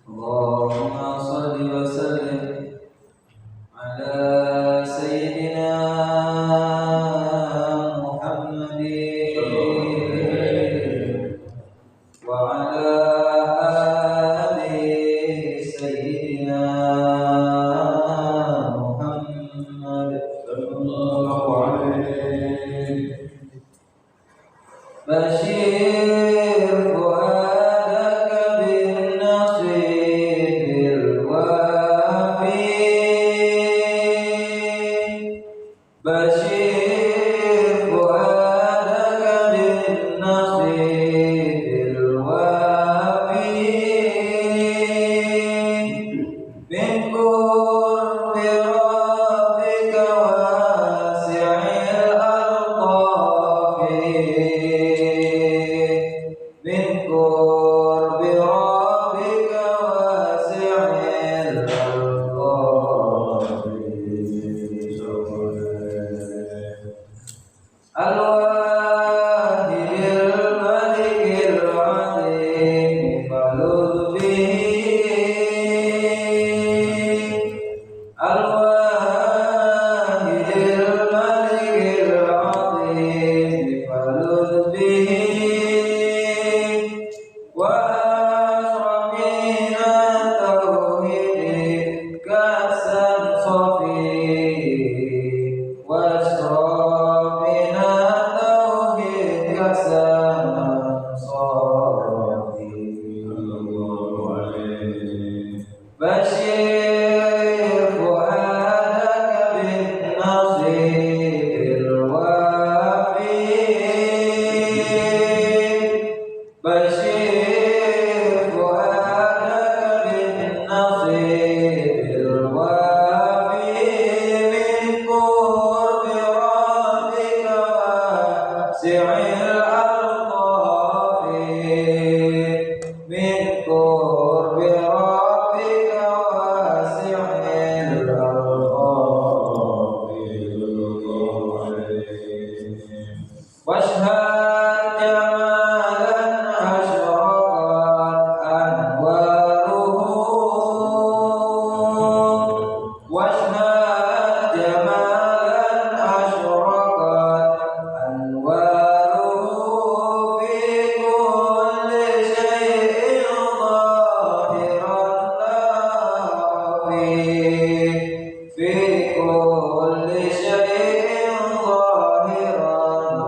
Allahumma salli wa sallim ala sayyidina Muhammadin wa ala ali sayyidina Muhammad sallallahu alaihi Bashir fuadaka bin nasiril wafi Bashir fuadaka bin nasiril wafi min qurbi rabbika wasi'il alqafi min qurbi rabbika wasi'il al-wahidil malikil azim faludh bihi al-wahidil malikil azim faludh bihi wa asramina tauhid kasan sofi wa asramina tauhid kasan sofi Bashir fuadaka bin nasiril wafi Bashir fuadaka bin nasiril wafi min qurbi rabbika wasi'il alqafi min qurbi rabbika wasi'il alqafi washhad jamalan ashraqat anwaruhu washhad jamalan ashraqat anwaruhu fi kulli shay'in zahiran fi kulli shay'in zahiran